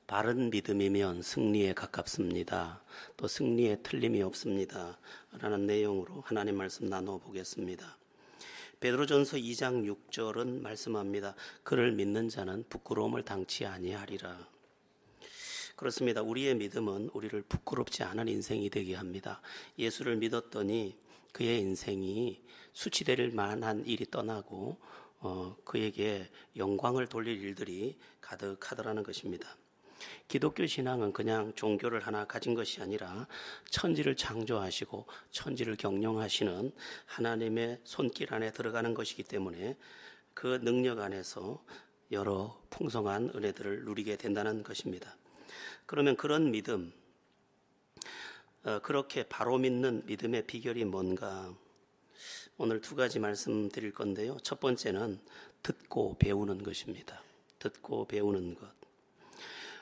바른 믿음이면 승리에 가깝습니다. 또 승리에 틀림이 없습니다. 라는 내용으로 하나님 말씀 나눠보겠습니다. 베드로전서 2장 6절은 말씀합니다. 그를 믿는 자는 부끄러움을 당치 아니하리라. 그렇습니다. 우리의 믿음은 우리를 부끄럽지 않은 인생이 되게 합니다. 예수를 믿었더니 그의 인생이 수치될 만한 일이 떠나고 그에게 영광을 돌릴 일들이 가득하더라는 것입니다. 기독교 신앙은 그냥 종교를 하나 가진 것이 아니라 천지를 창조하시고 천지를 경영하시는 하나님의 손길 안에 들어가는 것이기 때문에 그 능력 안에서 여러 풍성한 은혜들을 누리게 된다는 것입니다. 그러면 그런 믿음, 그렇게 바로 믿는 믿음의 비결이 뭔가? 오늘 두 가지 말씀드릴 건데요. 첫 번째는 듣고 배우는 것입니다. 듣고 배우는 것.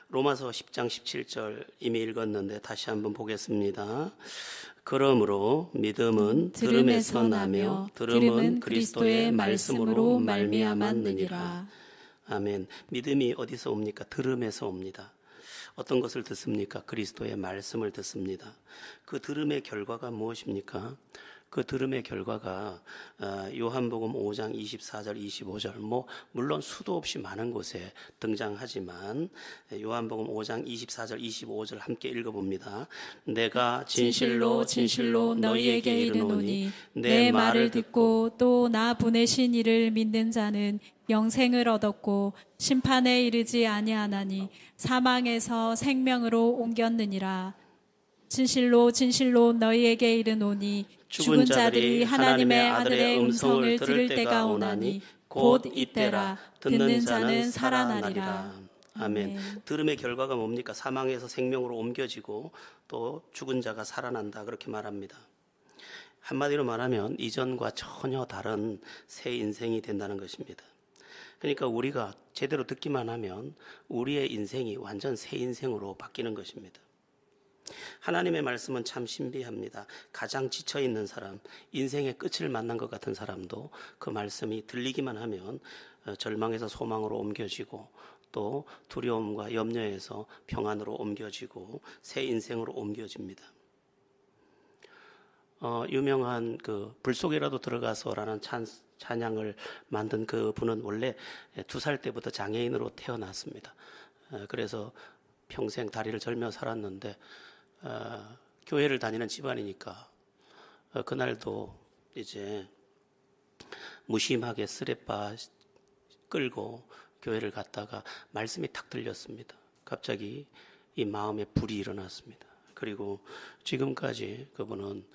로마서 10장 17절 이미 읽었는데 다시 한번 보겠습니다. 그러므로 믿음은 들음에서 나며 들음은 그리스도의 말씀으로 말미암았느니라. 아멘. 믿음이 어디서 옵니까? 들음에서 옵니다. 어떤 것을 듣습니까? 그리스도의 말씀을 듣습니다. 그 들음의 결과가 무엇입니까? 그 들음의 결과가 요한복음 5장 24절 25절 물론 수도 없이 많은 곳에 등장하지만 요한복음 5장 24절 25절 함께 읽어봅니다. 내가 진실로 진실로 너희에게 이르노니 내 말을 듣고 또 나 보내신 이를 믿는 자는 영생을 얻었고 심판에 이르지 아니하나니 사망에서 생명으로 옮겼느니라. 진실로 진실로 너희에게 이르노니 죽은 자들이 하나님의 아들의 음성을 들을 때가 오나니 곧 이때라. 듣는 자는 살아나리라. 아멘. 들음의 결과가 뭡니까? 사망에서 생명으로 옮겨지고 또 죽은 자가 살아난다, 그렇게 말합니다. 한마디로 말하면 이전과 전혀 다른 새 인생이 된다는 것입니다. 그러니까 우리가 제대로 듣기만 하면 우리의 인생이 완전 새 인생으로 바뀌는 것입니다. 하나님의 말씀은 참 신비합니다. 가장 지쳐있는 사람, 인생의 끝을 만난 것 같은 사람도 그 말씀이 들리기만 하면 절망에서 소망으로 옮겨지고 또 두려움과 염려에서 평안으로 옮겨지고 새 인생으로 옮겨집니다. 유명한 그 불속에라도 들어가서라는 찬양을 만든 그 분은 원래 2살 때부터 장애인으로 태어났습니다. 그래서 평생 다리를 절며 살았는데 교회를 다니는 집안이니까 그날도 이제 무심하게 쓰레빠 끌고 교회를 갔다가 말씀이 탁 들렸습니다. 갑자기 이 마음에 불이 일어났습니다. 그리고 지금까지 그분은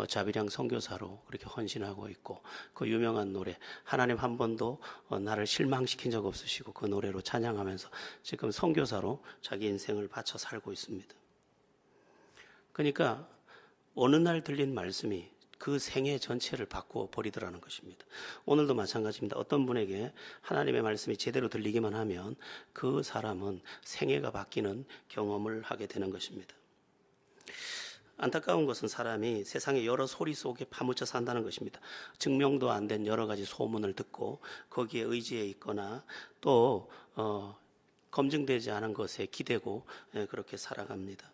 자비량 선교사로 그렇게 헌신하고 있고 그 유명한 노래 하나님 한 번도 나를 실망시킨 적 없으시고 그 노래로 찬양하면서 지금 선교사로 자기 인생을 바쳐 살고 있습니다. 그러니까 어느 날 들린 말씀이 그 생애 전체를 바꾸어 버리더라는 것입니다. 오늘도 마찬가지입니다. 어떤 분에게 하나님의 말씀이 제대로 들리기만 하면 그 사람은 생애가 바뀌는 경험을 하게 되는 것입니다. 안타까운 것은 사람이 세상의 여러 소리 속에 파묻혀 산다는 것입니다. 증명도 안 된 여러 가지 소문을 듣고 거기에 의지해 있거나 또 검증되지 않은 것에 기대고 그렇게 살아갑니다.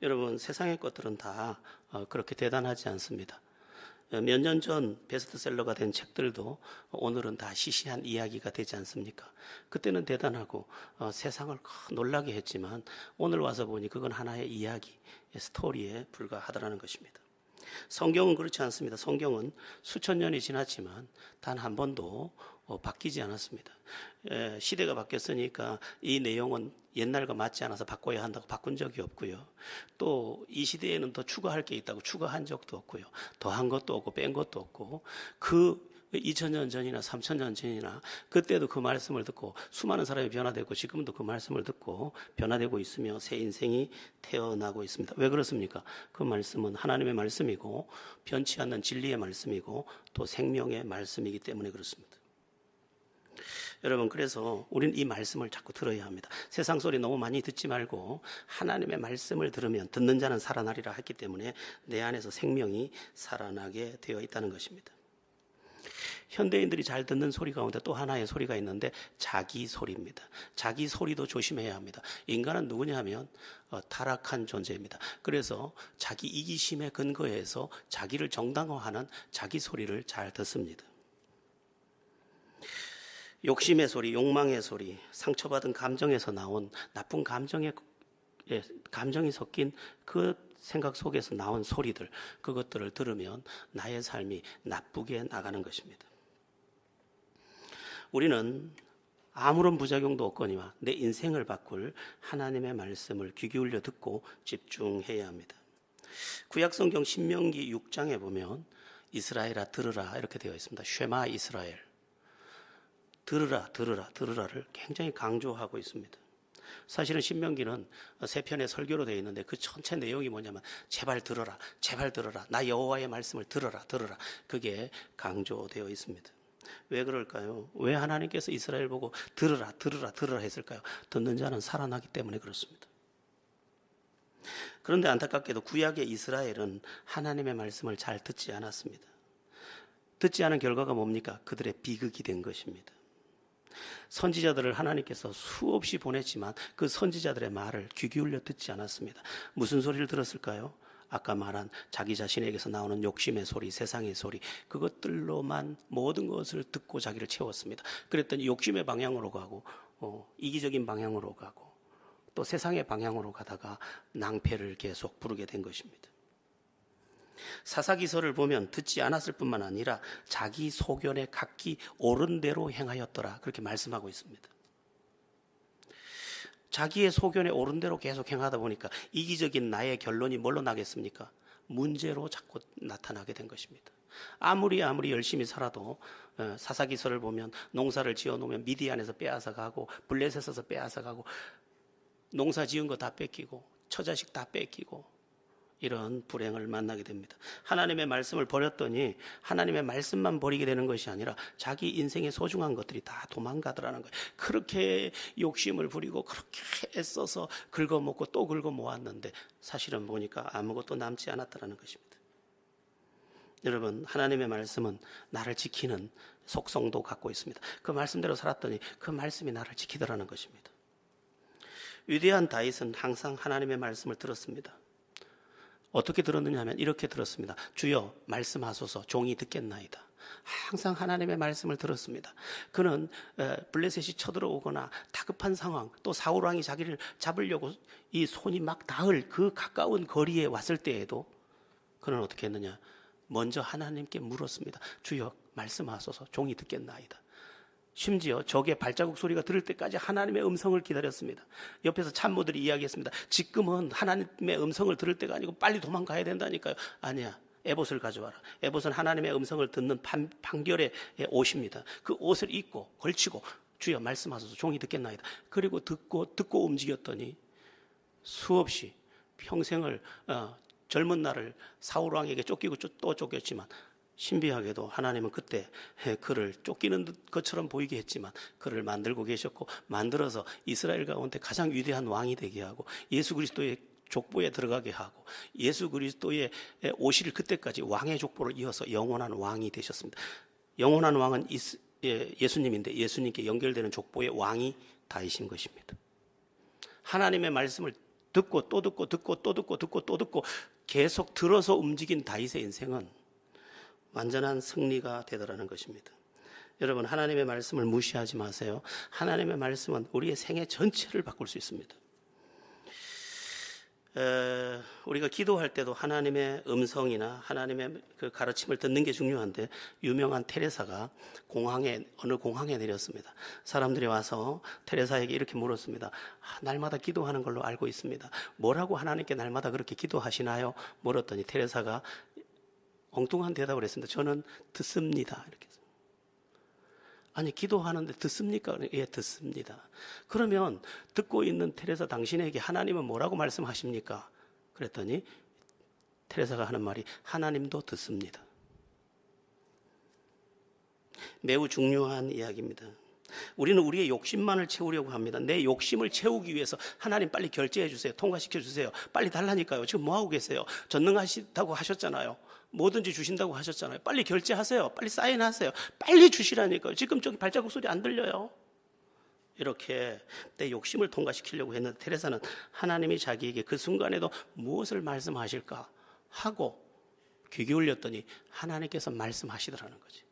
여러분, 세상의 것들은 다 그렇게 대단하지 않습니다. 몇 년 전 베스트셀러가 된 책들도 오늘은 다 시시한 이야기가 되지 않습니까? 그때는 대단하고 세상을 놀라게 했지만 오늘 와서 보니 그건 하나의 이야기, 스토리에 불과하다는 것입니다. 성경은 그렇지 않습니다. 성경은 수천 년이 지났지만 단 한 번도 바뀌지 않았습니다. 시대가 바뀌었으니까 이 내용은 옛날과 맞지 않아서 바꿔야 한다고 바꾼 적이 없고요. 또 이 시대에는 더 추가할 게 있다고 추가한 적도 없고요. 더한 것도 없고 뺀 것도 없고 그 2000년 전이나 3000년 전이나 그때도 그 말씀을 듣고 수많은 사람이 변화되고 지금도 그 말씀을 듣고 변화되고 있으며 새 인생이 태어나고 있습니다. 왜 그렇습니까? 그 말씀은 하나님의 말씀이고 변치 않는 진리의 말씀이고 또 생명의 말씀이기 때문에 그렇습니다. 여러분, 그래서 우리는 이 말씀을 자꾸 들어야 합니다. 세상 소리 너무 많이 듣지 말고 하나님의 말씀을 들으면 듣는 자는 살아나리라 했기 때문에 내 안에서 생명이 살아나게 되어 있다는 것입니다. 현대인들이 잘 듣는 소리 가운데 또 하나의 소리가 있는데 자기 소리입니다. 자기 소리도 조심해야 합니다. 인간은 누구냐 하면 타락한 존재입니다. 그래서 자기 이기심에 근거해서 자기를 정당화하는 자기 소리를 잘 듣습니다. 욕심의 소리, 욕망의 소리, 상처받은 감정에서 나온 나쁜 감정이 섞인 그 생각 속에서 나온 소리들, 그것들을 들으면 나의 삶이 나쁘게 나가는 것입니다. 우리는 아무런 부작용도 없거니와 내 인생을 바꿀 하나님의 말씀을 귀 기울여 듣고 집중해야 합니다. 구약성경 신명기 6장에 보면 이스라엘아 들으라 이렇게 되어 있습니다. 쉐마 이스라엘. 들으라 들으라 들으라를 굉장히 강조하고 있습니다. 사실은 신명기는 세 편의 설교로 되어 있는데 그 전체 내용이 뭐냐면 제발 들어라 제발 들어라 나 여호와의 말씀을 들어라 들어라 그게 강조되어 있습니다. 왜 그럴까요? 왜 하나님께서 이스라엘 보고 들으라 들으라 들으라 했을까요? 듣는 자는 살아나기 때문에 그렇습니다. 그런데 안타깝게도 구약의 이스라엘은 하나님의 말씀을 잘 듣지 않았습니다. 듣지 않은 결과가 뭡니까? 그들의 비극이 된 것입니다. 선지자들을 하나님께서 수없이 보냈지만 그 선지자들의 말을 귀 기울여 듣지 않았습니다. 무슨 소리를 들었을까요? 아까 말한 자기 자신에게서 나오는 욕심의 소리, 세상의 소리, 그것들로만 모든 것을 듣고 자기를 채웠습니다. 그랬더니 욕심의 방향으로 가고 이기적인 방향으로 가고 또 세상의 방향으로 가다가 낭패를 계속 부르게 된 것입니다. 사사기서를 보면 듣지 않았을 뿐만 아니라 자기 소견에 각기 옳은 대로 행하였더라 그렇게 말씀하고 있습니다. 자기의 소견에 옳은 대로 계속 행하다 보니까 이기적인 나의 결론이 뭘로 나겠습니까? 문제로 자꾸 나타나게 된 것입니다. 아무리 열심히 살아도 사사기서를 보면 농사를 지어놓으면 미디안에서 빼앗아가고 블레셋에서 빼앗아가고 농사 지은 거 다 뺏기고 처자식 다 뺏기고 이런 불행을 만나게 됩니다. 하나님의 말씀을 버렸더니 하나님의 말씀만 버리게 되는 것이 아니라 자기 인생의 소중한 것들이 다 도망가더라는 거예요. 그렇게 욕심을 부리고 그렇게 애써서 긁어먹고 또 긁어모았는데 사실은 보니까 아무것도 남지 않았다는 것입니다. 여러분, 하나님의 말씀은 나를 지키는 속성도 갖고 있습니다. 그 말씀대로 살았더니 그 말씀이 나를 지키더라는 것입니다. 위대한 다윗은 항상 하나님의 말씀을 들었습니다. 어떻게 들었느냐 하면 이렇게 들었습니다. 주여 말씀하소서 종이 듣겠나이다. 항상 하나님의 말씀을 들었습니다. 그는 블레셋이 쳐들어오거나 다급한 상황 또 사울왕이 자기를 잡으려고 이 손이 막 닿을 그 가까운 거리에 왔을 때에도 그는 어떻게 했느냐 먼저 하나님께 물었습니다. 주여 말씀하소서 종이 듣겠나이다. 심지어 적의 발자국 소리가 들을 때까지 하나님의 음성을 기다렸습니다. 옆에서 참모들이 이야기했습니다. 지금은 하나님의 음성을 들을 때가 아니고 빨리 도망가야 된다니까요. 아니야. 에봇을 가져와라. 에봇은 하나님의 음성을 듣는 판결의 옷입니다. 그 옷을 입고 걸치고 주여 말씀하소서 종이 듣겠나이다. 그리고 듣고 움직였더니 수없이 평생을 젊은 날을 사울왕에게 쫓기고 또 쫓겼지만 신비하게도 하나님은 그때 그를 쫓기는 것처럼 보이게 했지만 그를 만들고 계셨고 만들어서 이스라엘 가운데 가장 위대한 왕이 되게 하고 예수 그리스도의 족보에 들어가게 하고 예수 그리스도의 오실 그때까지 왕의 족보를 이어서 영원한 왕이 되셨습니다. 영원한 왕은 예수님인데 예수님께 연결되는 족보의 왕이 다이신 것입니다. 하나님의 말씀을 듣고 또 듣고 듣고 또 듣고 듣고 또 듣고 계속 들어서 움직인 다윗의 인생은 완전한 승리가 되더라는 것입니다. 여러분 하나님의 말씀을 무시하지 마세요. 하나님의 말씀은 우리의 생애 전체를 바꿀 수 있습니다. 우리가 기도할 때도 하나님의 음성이나 하나님의 그 가르침을 듣는 게 중요한데 유명한 테레사가 어느 공항에 내렸습니다. 사람들이 와서 테레사에게 이렇게 물었습니다. 날마다 기도하는 걸로 알고 있습니다. 뭐라고 하나님께 날마다 그렇게 기도하시나요? 물었더니 테레사가 엉뚱한 대답을 했습니다. 저는 듣습니다. 이렇게. 아니 기도하는데 듣습니까? 예, 듣습니다. 그러면 듣고 있는 테레사 당신에게 하나님은 뭐라고 말씀하십니까? 그랬더니 테레사가 하는 말이 하나님도 듣습니다. 매우 중요한 이야기입니다. 우리는 우리의 욕심만을 채우려고 합니다. 내 욕심을 채우기 위해서 하나님 빨리 결제해 주세요. 통과시켜 주세요. 빨리 달라니까요. 지금 뭐 하고 계세요? 전능하시다고 하셨잖아요. 뭐든지 주신다고 하셨잖아요. 빨리 결제하세요. 빨리 사인하세요. 빨리 주시라니까요. 지금 저기 발자국 소리 안 들려요? 이렇게 내 욕심을 통과시키려고 했는데 테레사는 하나님이 자기에게 그 순간에도 무엇을 말씀하실까 하고 귀 기울였더니 하나님께서 말씀하시더라는 거지.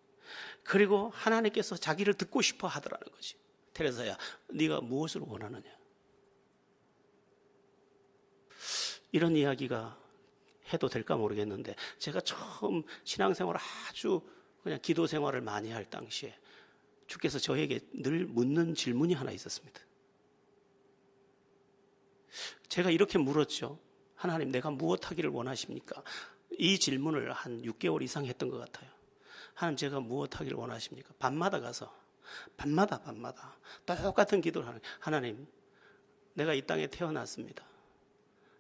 그리고 하나님께서 자기를 듣고 싶어 하더라는 거지. 테레사야, 네가 무엇을 원하느냐? 이런 이야기가 해도 될까 모르겠는데 제가 처음 신앙생활을 아주 그냥 기도 생활을 많이 할 당시에 주께서 저에게 늘 묻는 질문이 하나 있었습니다. 제가 이렇게 물었죠. 하나님, 내가 무엇 하기를 원하십니까? 이 질문을 한 6개월 이상 했던 것 같아요. 하나님, 제가 무엇 하기를 원하십니까? 밤마다 가서 밤마다 똑같은 기도를 하는 거예요. 하나님, 내가 이 땅에 태어났습니다.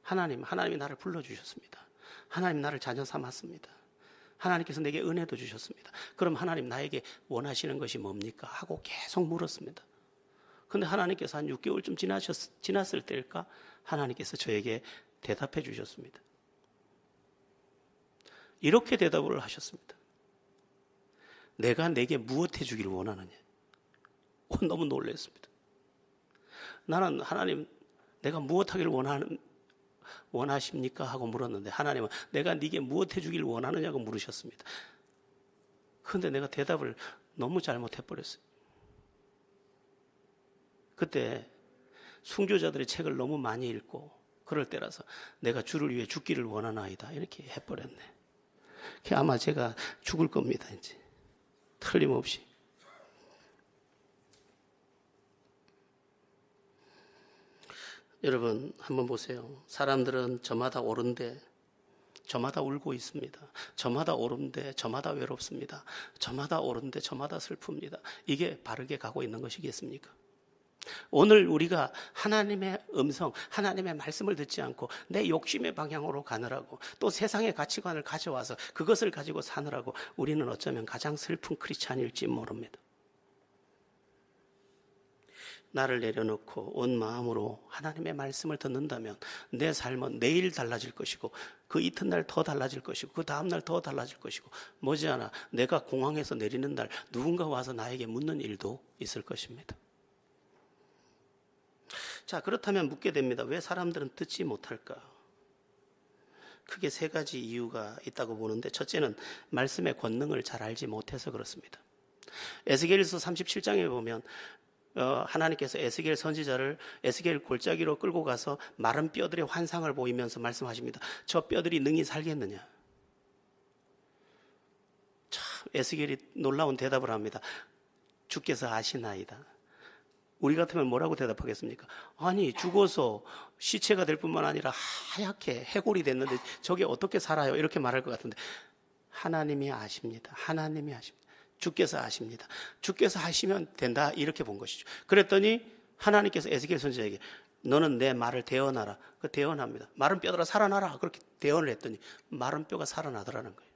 하나님이 나를 불러주셨습니다. 하나님, 나를 자녀 삼았습니다. 하나님께서 내게 은혜도 주셨습니다. 그럼 하나님, 나에게 원하시는 것이 뭡니까? 하고 계속 물었습니다. 그런데 하나님께서 한 6개월쯤 지났을 때일까? 하나님께서 저에게 대답해 주셨습니다. 이렇게 대답을 하셨습니다. 내가 내게 무엇 해주기를 원하느냐? 너무 놀랐습니다. 나는 하나님, 내가 무엇 하기를 원하십니까? 하고 물었는데 하나님은 내가 네게 무엇 해주기를 원하느냐고 물으셨습니다. 그런데 내가 대답을 너무 잘못해버렸어요. 그때 순교자들의 책을 너무 많이 읽고 그럴 때라서 내가 주를 위해 죽기를 원하나이다 이렇게 해버렸네. 아마 제가 죽을 겁니다. 이제 틀림없이. 여러분 한번 보세요. 사람들은 저마다 오른데 저마다 울고 있습니다. 저마다 오른데 저마다 외롭습니다. 저마다 오른데 저마다 슬픕니다. 이게 바르게 가고 있는 것이겠습니까? 오늘 우리가 하나님의 음성, 하나님의 말씀을 듣지 않고 내 욕심의 방향으로 가느라고 또 세상의 가치관을 가져와서 그것을 가지고 사느라고 우리는 어쩌면 가장 슬픈 크리스찬일지 모릅니다. 나를 내려놓고 온 마음으로 하나님의 말씀을 듣는다면 내 삶은 내일 달라질 것이고 그 이튿날 더 달라질 것이고 그 다음날 더 달라질 것이고 머지않아 내가 공항에서 내리는 날 누군가 와서 나에게 묻는 일도 있을 것입니다. 자, 그렇다면 묻게 됩니다. 왜 사람들은 듣지 못할까? 크게 세 가지 이유가 있다고 보는데 첫째는 말씀의 권능을 잘 알지 못해서 그렇습니다. 에스겔서 37장에 보면 하나님께서 에스겔 선지자를 에스겔 골짜기로 끌고 가서 마른 뼈들의 환상을 보이면서 말씀하십니다. 저 뼈들이 능히 살겠느냐? 참 에스겔이 놀라운 대답을 합니다. 주께서 아시나이다. 우리 같으면 뭐라고 대답하겠습니까? 아니 죽어서 시체가 될 뿐만 아니라 하얗게 해골이 됐는데 저게 어떻게 살아요? 이렇게 말할 것 같은데 하나님이 아십니다. 하나님이 아십니다. 주께서 아십니다. 주께서 하시면 된다 이렇게 본 것이죠. 그랬더니 하나님께서 에스겔 선지자에게 너는 내 말을 대언하라. 그 대언합니다. 마른 뼈들아 살아나라. 그렇게 대언을 했더니 마른 뼈가 살아나더라는 거예요.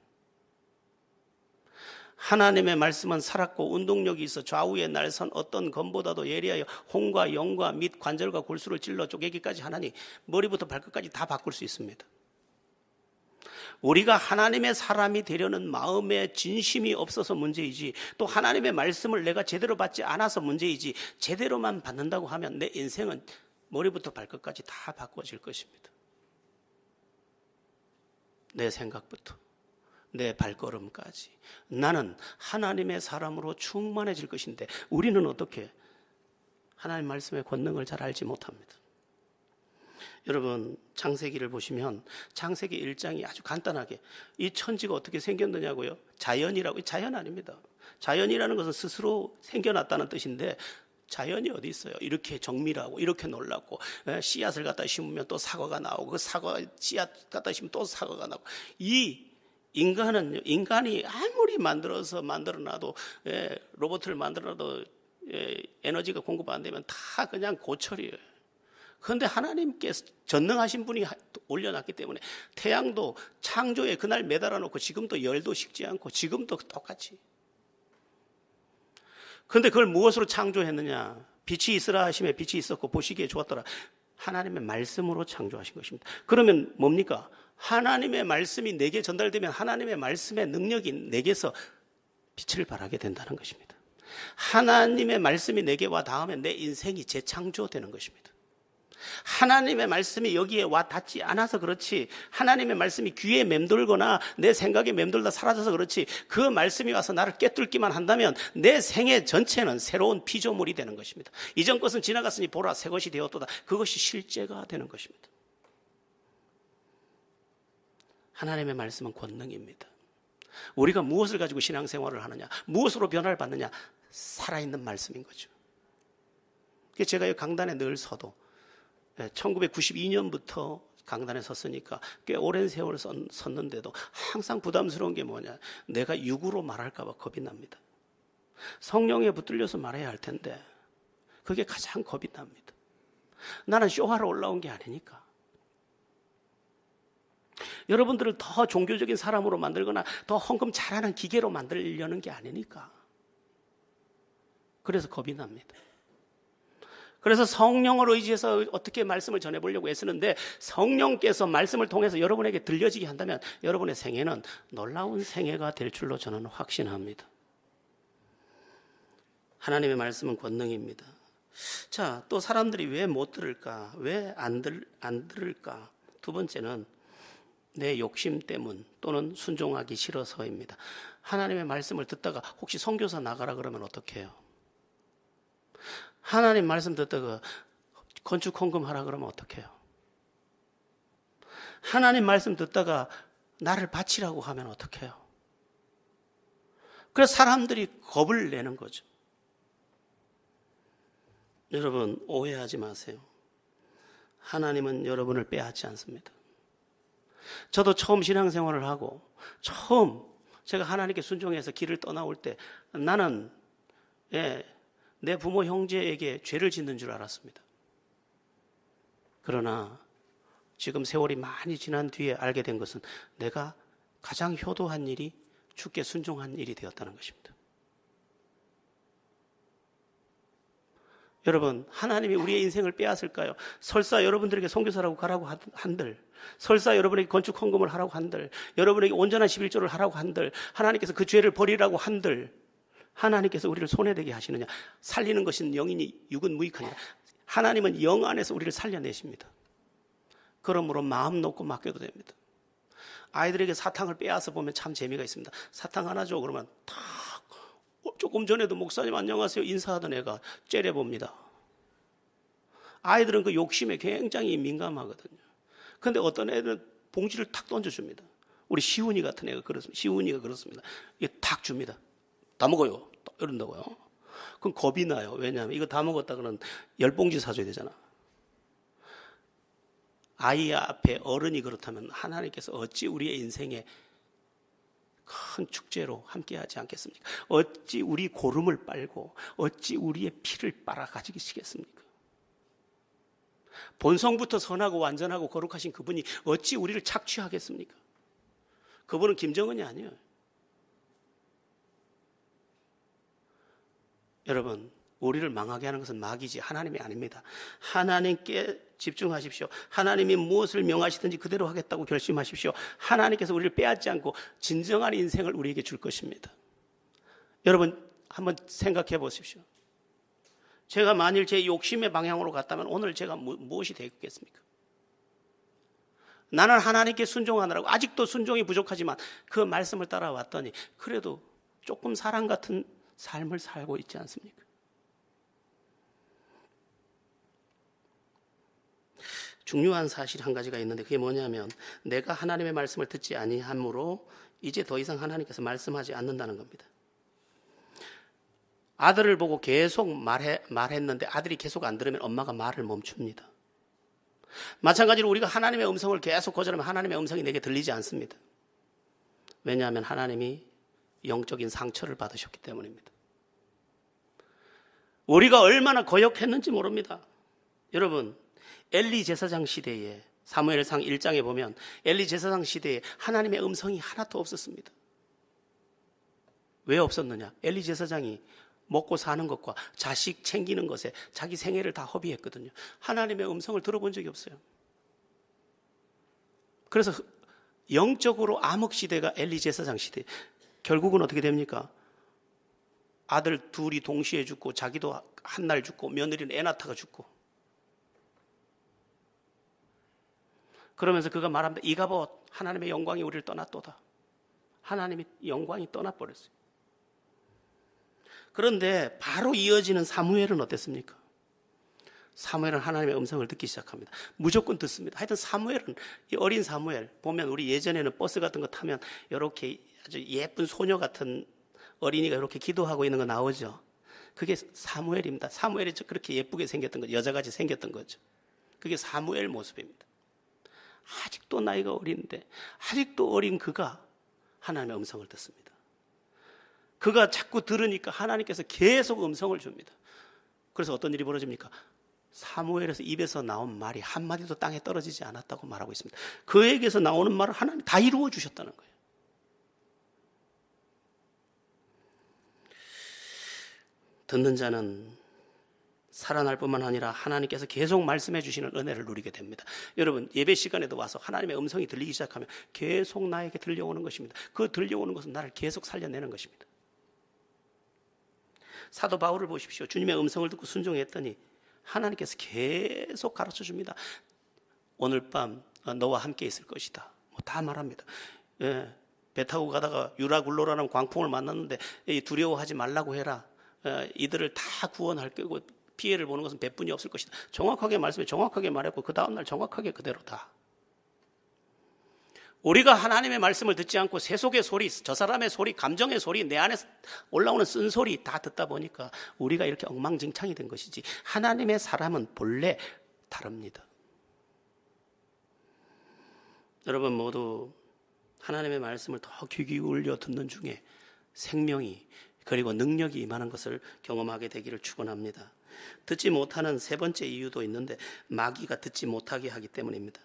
하나님의 말씀은 살았고 운동력이 있어 좌우에 날선 어떤 검보다도 예리하여 홍과 영과 및 관절과 골수를 찔러 쪼개기까지 하나니 머리부터 발끝까지 다 바꿀 수 있습니다. 우리가 하나님의 사람이 되려는 마음에 진심이 없어서 문제이지 또 하나님의 말씀을 내가 제대로 받지 않아서 문제이지 제대로만 받는다고 하면 내 인생은 머리부터 발끝까지 다 바꿔질 것입니다. 내 생각부터 내 발걸음까지 나는 하나님의 사람으로 충만해질 것인데 우리는 어떻게 하나님 말씀의 권능을 잘 알지 못합니다. 여러분 창세기를 보시면 창세기 1장이 아주 간단하게 이 천지가 어떻게 생겼느냐고요? 자연이라고. 자연 아닙니다. 자연이라는 것은 스스로 생겨났다는 뜻인데 자연이 어디 있어요? 이렇게 정밀하고 이렇게 놀랍고 씨앗을 갖다 심으면 또 사과가 나오고 그 사과 씨앗 갖다 심으면 또 사과가 나오고 이 인간이 아무리 만들어놔도 로봇을 만들어놔도 에너지가 공급 안 되면 다 그냥 고철이에요. 그런데 하나님께서 전능하신 분이 올려놨기 때문에 태양도 창조의 그날 매달아 놓고 지금도 열도 식지 않고 지금도 똑같이 그런데 그걸 무엇으로 창조했느냐? 빛이 있으라 하심에 빛이 있었고 보시기에 좋았더라. 하나님의 말씀으로 창조하신 것입니다. 그러면 뭡니까? 하나님의 말씀이 내게 전달되면 하나님의 말씀의 능력이 내게서 빛을 발하게 된다는 것입니다. 하나님의 말씀이 내게 와 닿으면 내 인생이 재창조되는 것입니다. 하나님의 말씀이 여기에 와 닿지 않아서 그렇지, 하나님의 말씀이 귀에 맴돌거나 내 생각에 맴돌다 사라져서 그렇지, 그 말씀이 와서 나를 꿰뚫기만 한다면 내 생애 전체는 새로운 피조물이 되는 것입니다. 이전 것은 지나갔으니 보라 새 것이 되었도다. 그것이 실제가 되는 것입니다. 하나님의 말씀은 권능입니다. 우리가 무엇을 가지고 신앙생활을 하느냐, 무엇으로 변화를 받느냐, 살아있는 말씀인 거죠. 제가 이 강단에 늘 서도 1992년부터 강단에 섰으니까 꽤 오랜 세월을 섰는데도 항상 부담스러운 게 뭐냐, 내가 육으로 말할까 봐 겁이 납니다. 성령에 붙들려서 말해야 할 텐데 그게 가장 겁이 납니다. 나는 쇼하러 올라온 게 아니니까. 여러분들을 더 종교적인 사람으로 만들거나 더 헌금 잘하는 기계로 만들려는 게 아니니까. 그래서 겁이 납니다. 그래서 성령을 의지해서 어떻게 말씀을 전해보려고 애쓰는데, 성령께서 말씀을 통해서 여러분에게 들려지게 한다면 여러분의 생애는 놀라운 생애가 될 줄로 저는 확신합니다. 하나님의 말씀은 권능입니다. 자, 또 사람들이 왜 못 들을까? 왜 안 들을까? 두 번째는 내 욕심 때문 또는 순종하기 싫어서입니다. 하나님의 말씀을 듣다가 혹시 선교사 나가라 그러면 어떻게 해요? 하나님 말씀 듣다가 건축 헌금하라 그러면 어떻게 해요? 하나님 말씀 듣다가 나를 바치라고 하면 어떻게 해요? 그래서 사람들이 겁을 내는 거죠. 여러분, 오해하지 마세요. 하나님은 여러분을 빼앗지 않습니다. 저도 처음 신앙생활을 하고 처음 제가 하나님께 순종해서 길을 떠나올 때 나는 내 부모 형제에게 죄를 짓는 줄 알았습니다. 그러나 지금 세월이 많이 지난 뒤에 알게 된 것은 내가 가장 효도한 일이 주께 순종한 일이 되었다는 것입니다. 여러분, 하나님이 우리의 인생을 빼앗을까요? 설사 여러분들에게 선교사라고 가라고 한들, 설사 여러분에게 건축 헌금을 하라고 한들, 여러분에게 온전한 11조를 하라고 한들, 하나님께서 그 죄를 버리라고 한들, 하나님께서 우리를 손해되게 하시느냐? 살리는 것은 영이니 육은 무익하니라. 하나님은 영 안에서 우리를 살려내십니다. 그러므로 마음 놓고 맡겨도 됩니다. 아이들에게 사탕을 빼앗아 보면 참 재미가 있습니다. 사탕 하나 줘 그러면 탁, 조금 전에도 목사님 안녕하세요 인사하던 애가 째려봅니다. 아이들은 그 욕심에 굉장히 민감하거든요. 그런데 어떤 애들은 봉지를 탁 던져줍니다. 우리 시훈이 같은 애가 그렇습니다. 시훈이가 그렇습니다. 이게 탁 줍니다. 다 먹어요. 이런다고요. 그럼 겁이 나요. 왜냐하면 이거 다 먹었다 그러면 10봉지 사줘야 되잖아. 아이 앞에 어른이 그렇다면 하나님께서 어찌 우리의 인생에 큰 축제로 함께하지 않겠습니까? 어찌 우리 고름을 빨고 어찌 우리의 피를 빨아 가지시겠습니까? 본성부터 선하고 완전하고 거룩하신 그분이 어찌 우리를 착취하겠습니까? 그분은 김정은이 아니에요. 여러분, 우리를 망하게 하는 것은 마귀지 하나님이 아닙니다. 하나님께 집중하십시오. 하나님이 무엇을 명하시든지 그대로 하겠다고 결심하십시오. 하나님께서 우리를 빼앗지 않고 진정한 인생을 우리에게 줄 것입니다. 여러분, 한번 생각해 보십시오. 제가 만일 제 욕심의 방향으로 갔다면 오늘 제가 무엇이 되겠습니까? 나는 하나님께 순종하느라고 아직도 순종이 부족하지만 그 말씀을 따라왔더니 그래도 조금 사람 같은 삶을 살고 있지 않습니까? 중요한 사실 한 가지가 있는데 그게 뭐냐면 내가 하나님의 말씀을 듣지 아니하므로 이제 더 이상 하나님께서 말씀하지 않는다는 겁니다. 아들을 보고 계속 말했는데 아들이 계속 안 들으면 엄마가 말을 멈춥니다. 마찬가지로 우리가 하나님의 음성을 계속 거절하면 하나님의 음성이 내게 들리지 않습니다. 왜냐하면 하나님이 영적인 상처를 받으셨기 때문입니다. 우리가 얼마나 거역했는지 모릅니다. 여러분, 엘리 제사장 시대에 사무엘상 1장에 보면 엘리 제사장 시대에 하나님의 음성이 하나도 없었습니다. 왜 없었느냐? 엘리 제사장이 먹고 사는 것과 자식 챙기는 것에 자기 생애를 다 허비했거든요. 하나님의 음성을 들어본 적이 없어요. 그래서 영적으로 암흑 시대가 엘리 제사장 시대. 결국은 어떻게 됩니까? 아들 둘이 동시에 죽고 자기도 한 날 죽고 며느리는 애 낳다가 죽고. 그러면서 그가 말합니다. 이가봇 하나님의 영광이 우리를 떠났도다. 하나님의 영광이 떠나버렸어요. 그런데 바로 이어지는 사무엘은 어땠습니까? 사무엘은 하나님의 음성을 듣기 시작합니다. 무조건 듣습니다. 하여튼 사무엘은, 이 어린 사무엘 보면 우리 예전에는 버스 같은 거 타면 이렇게 아주 예쁜 소녀 같은 어린이가 이렇게 기도하고 있는 거 나오죠. 그게 사무엘입니다. 사무엘이 그렇게 예쁘게 생겼던 거죠. 여자같이 생겼던 거죠. 그게 사무엘 모습입니다. 아직도 나이가 어린데 아직도 어린 그가 하나님의 음성을 듣습니다. 그가 자꾸 들으니까 하나님께서 계속 음성을 줍니다. 그래서 어떤 일이 벌어집니까? 사무엘에서 입에서 나온 말이 한마디도 땅에 떨어지지 않았다고 말하고 있습니다. 그에게서 나오는 말을 하나님 다 이루어 주셨다는 거예요. 듣는 자는 살아날 뿐만 아니라 하나님께서 계속 말씀해 주시는 은혜를 누리게 됩니다. 여러분, 예배 시간에도 와서 하나님의 음성이 들리기 시작하면 계속 나에게 들려오는 것입니다. 그 들려오는 것은 나를 계속 살려내는 것입니다. 사도 바울을 보십시오. 주님의 음성을 듣고 순종했더니 하나님께서 계속 가르쳐 줍니다. 오늘 밤 너와 함께 있을 것이다. 뭐 다 말합니다. 예, 배 타고 가다가 유라굴로라는 광풍을 만났는데 두려워하지 말라고 해라. 이들을 다 구원할 거고 피해를 보는 것은 배뿐이 없을 것이다. 정확하게 말씀해 정확하게 말했고 그 다음날 정확하게 그대로다. 우리가 하나님의 말씀을 듣지 않고 세속의 소리, 저 사람의 소리, 감정의 소리, 내 안에 올라오는 쓴소리 다 듣다 보니까 우리가 이렇게 엉망진창이 된 것이지, 하나님의 사람은 본래 다릅니다. 여러분 모두 하나님의 말씀을 더 귀 기울여 듣는 중에 생명이 그리고 능력이 임하는 것을 경험하게 되기를 축원합니다. 듣지 못하는 세 번째 이유도 있는데 마귀가 듣지 못하게 하기 때문입니다.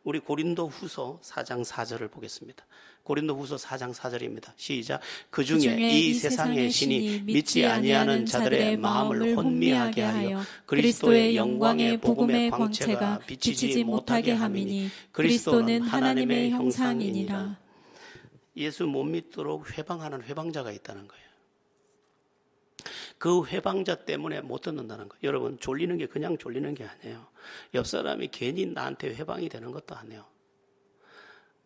우리 고린도 후서 4장 4절을 보겠습니다. 고린도 후서 4장 4절입니다. 시작. 그 중에 이 세상의 신이 믿지 아니하는 자들의 마음을 혼미하게 하여 그리스도의 영광의 복음의 광채가 비치지 못하게 함이니 그리스도는 하나님의 형상이니라. 예수 못 믿도록 회방하는 회방자가 있다는 거예요. 그 회방자 때문에 못 듣는다는 거예요. 여러분, 졸리는 게 그냥 졸리는 게 아니에요. 옆 사람이 괜히 나한테 회방이 되는 것도 아니에요.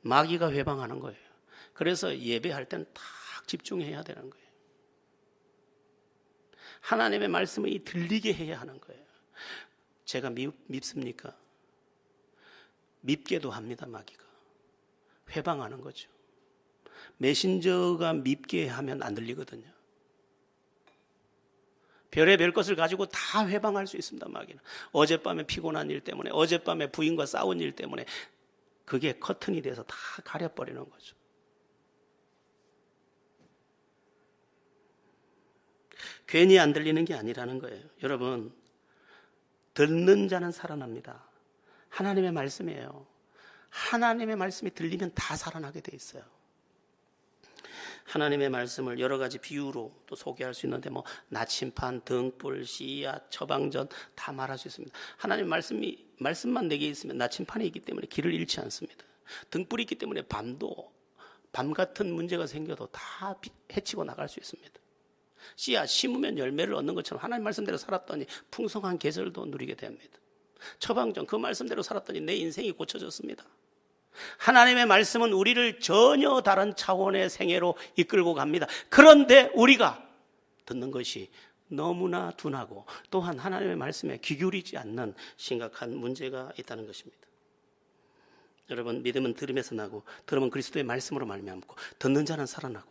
마귀가 회방하는 거예요. 그래서 예배할 때는 딱 집중해야 되는 거예요. 하나님의 말씀을 들리게 해야 하는 거예요. 제가 밉습니까? 밉게도 합니다. 마귀가 회방하는 거죠. 메신저가 밉게 하면 안 들리거든요. 별의별 것을 가지고 다 회방할 수 있습니다. 마귀는 어젯밤에 피곤한 일 때문에, 어젯밤에 부인과 싸운 일 때문에 그게 커튼이 돼서 다 가려버리는 거죠. 괜히 안 들리는 게 아니라는 거예요. 여러분, 듣는 자는 살아납니다. 하나님의 말씀이에요. 하나님의 말씀이 들리면 다 살아나게 돼 있어요. 하나님의 말씀을 여러 가지 비유로 또 소개할 수 있는데 나침판, 등불, 씨앗, 처방전 다 말할 수 있습니다. 하나님 말씀만 내게 있으면 나침판이 있기 때문에 길을 잃지 않습니다. 등불이 있기 때문에 밤 같은 문제가 생겨도 다 해치고 나갈 수 있습니다. 씨앗 심으면 열매를 얻는 것처럼 하나님 말씀대로 살았더니 풍성한 계절도 누리게 됩니다. 처방전 그 말씀대로 살았더니 내 인생이 고쳐졌습니다. 하나님의 말씀은 우리를 전혀 다른 차원의 생애로 이끌고 갑니다. 그런데 우리가 듣는 것이 너무나 둔하고 또한 하나님의 말씀에 귀 기울이지 않는 심각한 문제가 있다는 것입니다. 여러분, 믿음은 들음에서 나고 들음은 그리스도의 말씀으로 말미암고 듣는 자는 살아나고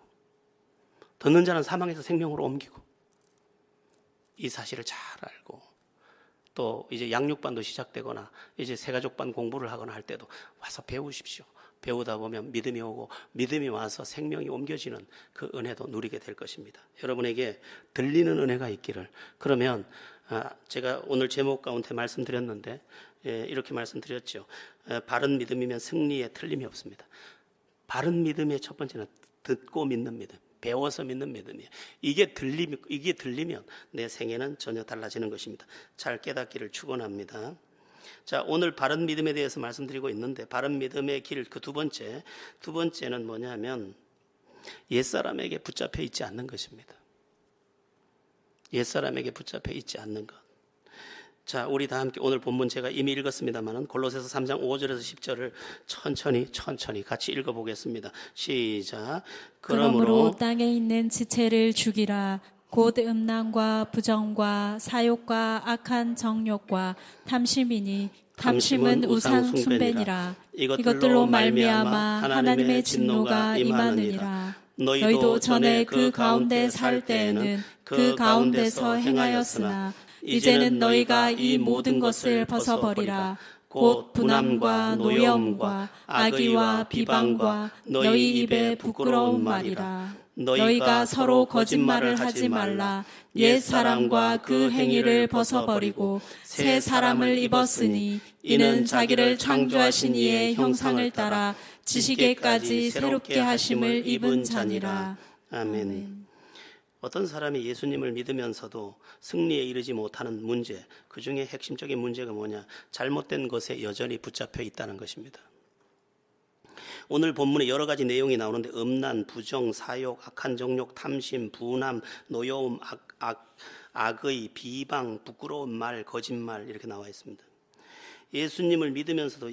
듣는 자는 사망에서 생명으로 옮기고, 이 사실을 잘 알고 또 이제 양육반도 시작되거나 이제 새가족반 공부를 하거나 할 때도 와서 배우십시오. 배우다 보면 믿음이 오고 믿음이 와서 생명이 옮겨지는 그 은혜도 누리게 될 것입니다. 여러분에게 들리는 은혜가 있기를. 그러면 제가 오늘 제목 가운데 말씀드렸는데 이렇게 말씀드렸죠. 바른 믿음이면 승리에 틀림이 없습니다. 바른 믿음의 첫 번째는 듣고 믿는 믿음. 배워서 믿는 믿음이에요. 이게 들리면 내 생애는 전혀 달라지는 것입니다. 잘 깨닫기를 축원합니다. 자, 오늘 바른 믿음에 대해서 말씀드리고 있는데, 바른 믿음의 길 그 두 번째는 뭐냐면 옛사람에게 붙잡혀 있지 않는 것입니다. 옛사람에게 붙잡혀 있지 않는 것. 자, 우리 다 함께 오늘 본문 제가 이미 읽었습니다만 골로새서 3장 5절에서 10절을 천천히 같이 읽어보겠습니다. 시작. 그러므로 땅에 있는 지체를 죽이라. 곧 음란과 부정과 사욕과 악한 정욕과 탐심이니 탐심은 우상 숭배니라. 이것들로 말미암아 하나님의 진노가 임하느니라. 너희도 전에 그 가운데 살 때에는 그 가운데서 행하였으나 이제는 너희가 이 모든 것을 벗어버리라. 곧 분함과 노여움과 악의와 비방과 너희 입에 부끄러운 말이라. 너희가 서로 거짓말을 하지 말라. 옛 사람과 그 행위를 벗어버리고 새 사람을 입었으니 이는 자기를 창조하신 이의 형상을 따라 지식에까지 새롭게 하심을 입은 자니라. 아멘. 어떤 사람이 예수님을 믿으면서도 승리에 이르지 못하는 문제, 그 중에 핵심적인 문제가 뭐냐? 잘못된 것에 여전히 붙잡혀 있다는 것입니다. 오늘 본문에 여러 가지 내용이 나오는데 음란, 부정, 사욕, 악한 정욕, 탐심, 분함, 노여움, 악의, 비방, 부끄러운 말, 거짓말 이렇게 나와 있습니다. 예수님을 믿으면서도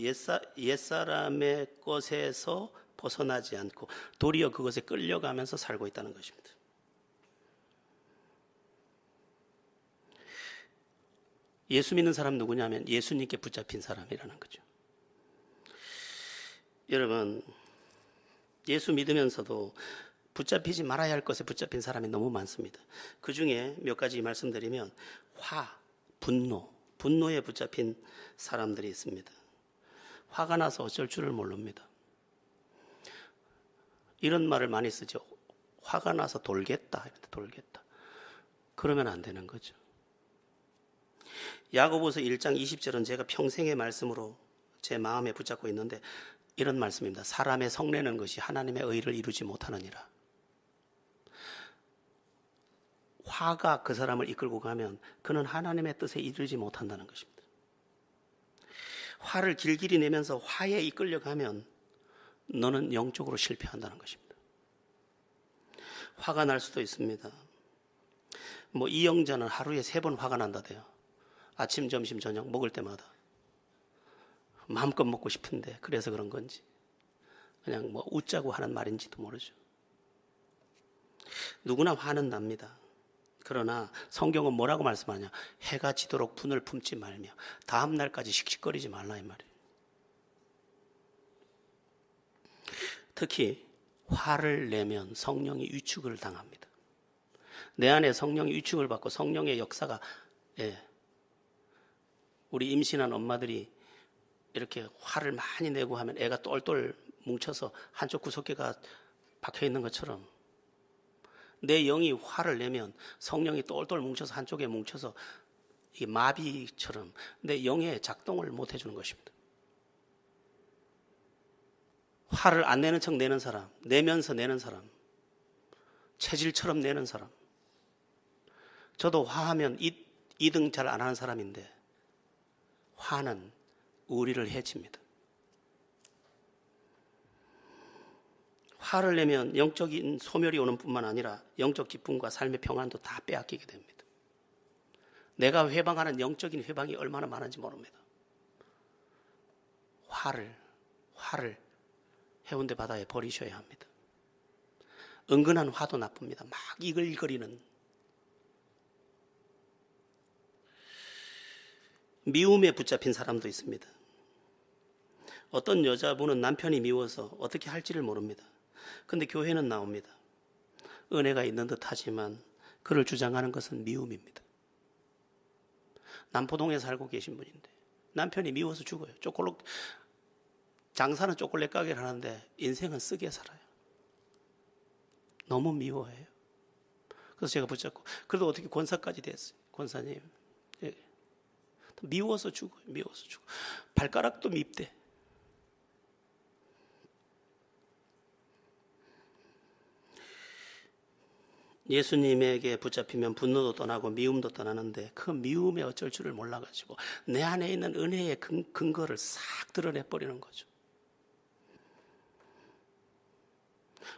옛사람의 것에서 벗어나지 않고 도리어 그것에 끌려가면서 살고 있다는 것입니다. 예수 믿는 사람 누구냐면 예수님께 붙잡힌 사람이라는 거죠. 여러분, 예수 믿으면서도 붙잡히지 말아야 할 것에 붙잡힌 사람이 너무 많습니다. 그 중에 몇 가지 말씀드리면 분노에 붙잡힌 사람들이 있습니다. 화가 나서 어쩔 줄을 모릅니다. 이런 말을 많이 쓰죠. 화가 나서 돌겠다. 그러면 안 되는 거죠. 야고보서 1장 20절은 제가 평생의 말씀으로 제 마음에 붙잡고 있는데 이런 말씀입니다. 사람의 성내는 것이 하나님의 의를 이루지 못하느니라. 화가 그 사람을 이끌고 가면 그는 하나님의 뜻에 이르지 못한다는 것입니다. 화를 길길이 내면서 화에 이끌려가면 너는 영적으로 실패한다는 것입니다. 화가 날 수도 있습니다. 이영자는 하루에 3번 화가 난다대요. 아침, 점심, 저녁 먹을 때마다. 마음껏 먹고 싶은데 그래서 그런 건지 그냥 웃자고 하는 말인지도 모르죠. 누구나 화는 납니다. 그러나 성경은 뭐라고 말씀하냐? 해가 지도록 분을 품지 말며 다음 날까지 씩씩거리지 말라 이 말이에요. 특히 화를 내면 성령이 위축을 당합니다. 내 안에 성령이 위축을 받고 성령의 역사가 우리 임신한 엄마들이 이렇게 화를 많이 내고 하면 애가 똘똘 뭉쳐서 한쪽 구석개가 박혀 있는 것처럼 내 영이 화를 내면 성령이 똘똘 뭉쳐서 한쪽에 뭉쳐서 이게 마비처럼 내 영의 작동을 못 해주는 것입니다. 화를 안 내는 척 내는 사람, 내면서 내는 사람, 체질처럼 내는 사람. 저도 화하면 이등 잘 안 하는 사람인데 화는 우리를 해칩니다. 화를 내면 영적인 소멸이 오는 뿐만 아니라 영적 기쁨과 삶의 평안도 다 빼앗기게 됩니다. 내가 회방하는 영적인 회방이 얼마나 많은지 모릅니다. 화를 해운대 바다에 버리셔야 합니다. 은근한 화도 나쁩니다. 막 이글거리는 미움에 붙잡힌 사람도 있습니다. 어떤 여자분은 남편이 미워서 어떻게 할지를 모릅니다. 근데 교회는 나옵니다. 은혜가 있는 듯 하지만 그를 주장하는 것은 미움입니다. 남포동에 살고 계신 분인데 남편이 미워서 죽어요. 장사는 초콜릿 가게를 하는데 인생은 쓰게 살아요. 너무 미워해요. 그래서 제가 붙잡고 그래도 어떻게 권사까지 됐어요. 권사님 미워서 죽어요. 발가락도 밉대. 예수님에게 붙잡히면 분노도 떠나고 미움도 떠나는데 그 미움에 어쩔 줄을 몰라가지고 내 안에 있는 은혜의 근거를 싹 드러내버리는 거죠.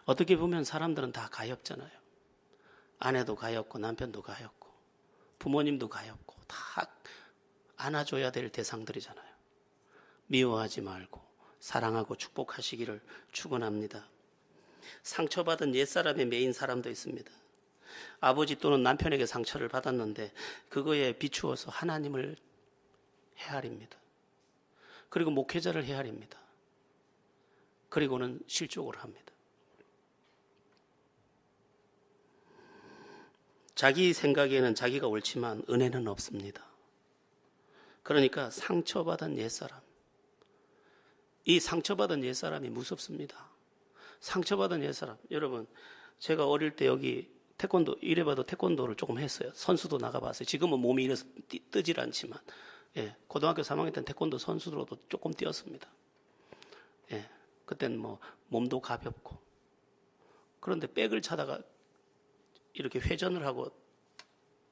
어떻게 보면 사람들은 다 가엾잖아요. 아내도 가엾고 남편도 가엾고 부모님도 가엾고 다 안아줘야 될 대상들이잖아요. 미워하지 말고 사랑하고 축복하시기를 축원합니다. 상처받은 옛사람의 매인 사람도 있습니다. 아버지 또는 남편에게 상처를 받았는데 그거에 비추어서 하나님을 헤아립니다. 그리고 목회자를 헤아립니다. 그리고는 실족을 합니다. 자기 생각에는 자기가 옳지만 은혜는 없습니다. 그러니까 상처받은 옛사람, 이 상처받은 옛사람이 무섭습니다. 상처받은 옛사람, 여러분 제가 어릴 때 여기 태권도, 이래봐도 태권도를 조금 했어요. 선수도 나가봤어요. 지금은 몸이 이래서 뜨질 않지만 고등학교 3학년 때는 태권도 선수로도 조금 뛰었습니다. 그때는 뭐 몸도 가볍고, 그런데 백을 차다가 이렇게 회전을 하고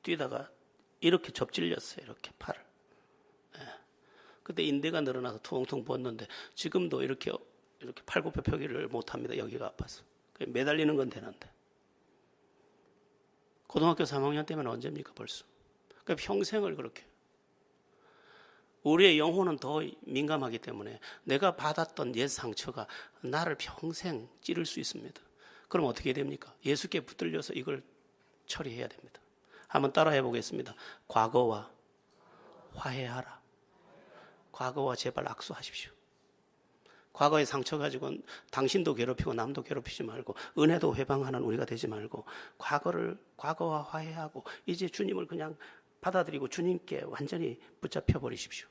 뛰다가 이렇게 접질렸어요. 이렇게 팔을. 그때 인대가 늘어나서 퉁퉁 붓는데 지금도 이렇게 팔굽혀 펴기를 못합니다. 여기가 아파서. 매달리는 건 되는데. 고등학교 3학년 때면 언제입니까 벌써. 그러니까 평생을 그렇게. 우리의 영혼은 더 민감하기 때문에 내가 받았던 옛 상처가 나를 평생 찌를 수 있습니다. 그럼 어떻게 됩니까? 예수께 붙들려서 이걸 처리해야 됩니다. 한번 따라해 보겠습니다. 과거와 화해하라. 과거와 제발 악수하십시오. 과거의 상처 가지고 당신도 괴롭히고 남도 괴롭히지 말고 은혜도 회방하는 우리가 되지 말고 과거와 화해하고 이제 주님을 그냥 받아들이고 주님께 완전히 붙잡혀 버리십시오.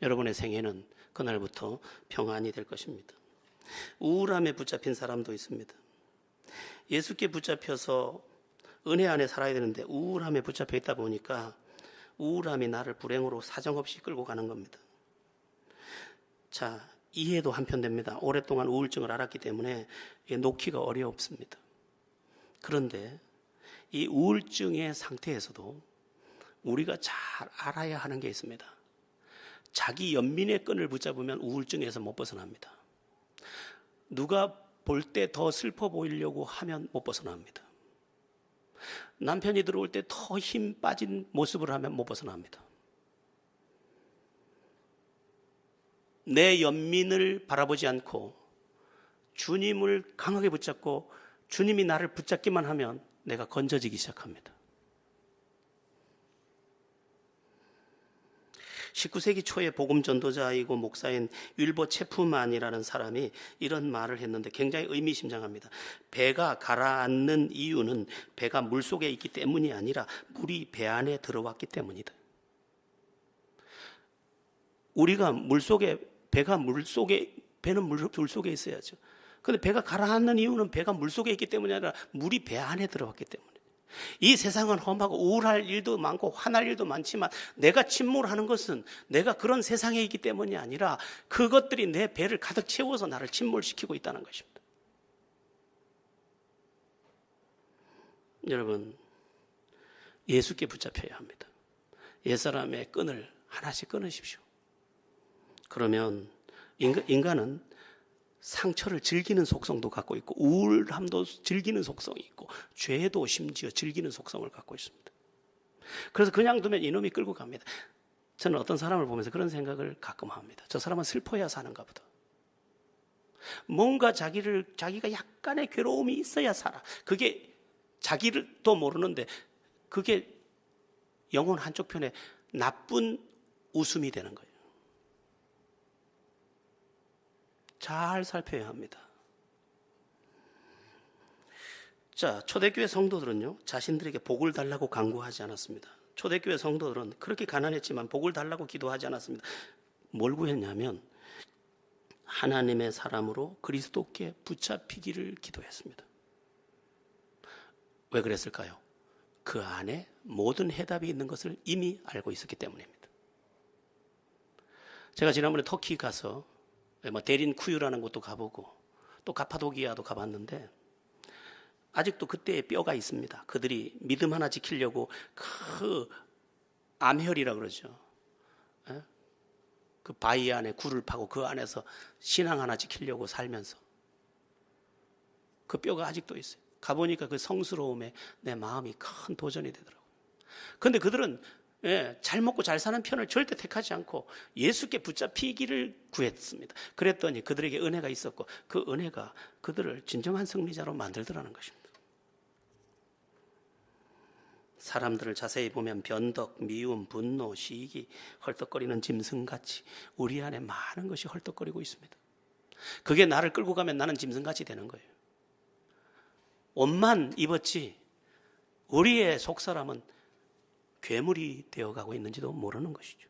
여러분의 생애는 그날부터 평안이 될 것입니다. 우울함에 붙잡힌 사람도 있습니다. 예수께 붙잡혀서 은혜 안에 살아야 되는데 우울함에 붙잡혀 있다 보니까 우울함이 나를 불행으로 사정없이 끌고 가는 겁니다. 자, 이해도 한편 됩니다. 오랫동안 우울증을 앓았기 때문에 놓기가 어렵습니다. 그런데 이 우울증의 상태에서도 우리가 잘 알아야 하는 게 있습니다. 자기 연민의 끈을 붙잡으면 우울증에서 못 벗어납니다. 누가 볼 때 더 슬퍼 보이려고 하면 못 벗어납니다. 남편이 들어올 때 더 힘 빠진 모습을 하면 못 벗어납니다. 내 연민을 바라보지 않고 주님을 강하게 붙잡고 주님이 나를 붙잡기만 하면 내가 건져지기 시작합니다. 19세기 초에 복음 전도자이고 목사인 윌버 체프만이라는 사람이 이런 말을 했는데 굉장히 의미심장합니다. 배가 가라앉는 이유는 배가 물속에 있기 때문이 아니라 물이 배 안에 들어왔기 때문이다. 우리가 배는 물속에 있어야죠. 그런데 배가 가라앉는 이유는 배가 물속에 있기 때문이 아니라 물이 배 안에 들어왔기 때문에. 이 세상은 험하고 우울할 일도 많고 화날 일도 많지만 내가 침몰하는 것은 내가 그런 세상에 있기 때문이 아니라 그것들이 내 배를 가득 채워서 나를 침몰시키고 있다는 것입니다. 여러분, 예수께 붙잡혀야 합니다. 옛사람의 끈을 하나씩 끊으십시오. 그러면 인간은 상처를 즐기는 속성도 갖고 있고 우울함도 즐기는 속성이 있고 죄도 심지어 즐기는 속성을 갖고 있습니다. 그래서 그냥 두면 이놈이 끌고 갑니다. 저는 어떤 사람을 보면서 그런 생각을 가끔 합니다. 저 사람은 슬퍼야 사는가 보다. 뭔가 자기가 약간의 괴로움이 있어야 살아. 그게 자기도 모르는데 그게 영혼 한쪽 편에 나쁜 웃음이 되는 거예요. 잘 살펴야 합니다. 자, 초대교회 성도들은요, 자신들에게 복을 달라고 간구하지 않았습니다. 초대교회 성도들은 그렇게 가난했지만 복을 달라고 기도하지 않았습니다. 뭘 구했냐면 하나님의 사람으로 그리스도께 붙잡히기를 기도했습니다. 왜 그랬을까요? 그 안에 모든 해답이 있는 것을 이미 알고 있었기 때문입니다. 제가 지난번에 터키 가서 데린 쿠유라는 곳도 가보고 또 가파도기아도 가봤는데 아직도 그때의 뼈가 있습니다. 그들이 믿음 하나 지키려고 그 암혈이라 그러죠. 예? 그 바위 안에 굴을 파고 그 안에서 신앙 하나 지키려고 살면서 그 뼈가 아직도 있어요. 가보니까 그 성스러움에 내 마음이 큰 도전이 되더라고요. 그런데 그들은 잘 먹고 잘 사는 편을 절대 택하지 않고 예수께 붙잡히기를 구했습니다. 그랬더니 그들에게 은혜가 있었고 그 은혜가 그들을 진정한 승리자로 만들더라는 것입니다. 사람들을 자세히 보면 변덕, 미움, 분노, 시기, 헐떡거리는 짐승같이 우리 안에 많은 것이 헐떡거리고 있습니다. 그게 나를 끌고 가면 나는 짐승같이 되는 거예요. 옷만 입었지 우리의 속사람은 괴물이 되어가고 있는지도 모르는 것이죠.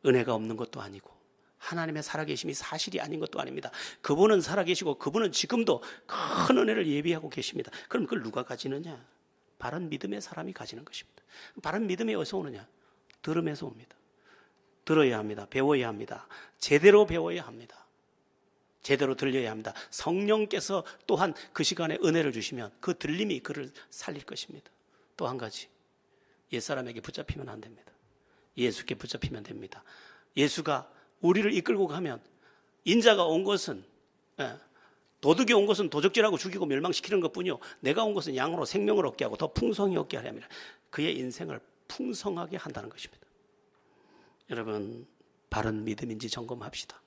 은혜가 없는 것도 아니고 하나님의 살아계심이 사실이 아닌 것도 아닙니다. 그분은 살아계시고 그분은 지금도 큰 은혜를 예비하고 계십니다. 그럼 그걸 누가 가지느냐? 바른 믿음의 사람이 가지는 것입니다. 바른 믿음이 어디서 오느냐? 들음에서 옵니다. 들어야 합니다. 배워야 합니다. 제대로 배워야 합니다. 제대로 들려야 합니다. 성령께서 또한 그 시간에 은혜를 주시면 그 들림이 그를 살릴 것입니다. 또 한 가지, 옛사람에게 붙잡히면 안 됩니다. 예수께 붙잡히면 됩니다. 예수가 우리를 이끌고 가면 인자가 온 것은 도둑이 온 것은 도적질하고 죽이고 멸망시키는 것뿐이요 내가 온 것은 양으로 생명을 얻게 하고 더 풍성히 얻게 하려 합니다. 그의 인생을 풍성하게 한다는 것입니다. 여러분, 바른 믿음인지 점검합시다.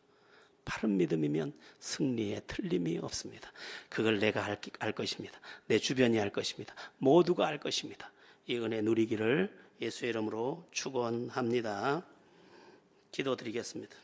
바른 믿음이면 승리에 틀림이 없습니다. 그걸 내가 알 것입니다. 내 주변이 알 것입니다. 모두가 알 것입니다. 이 은혜 누리기를 예수의 이름으로 축원합니다. 기도드리겠습니다.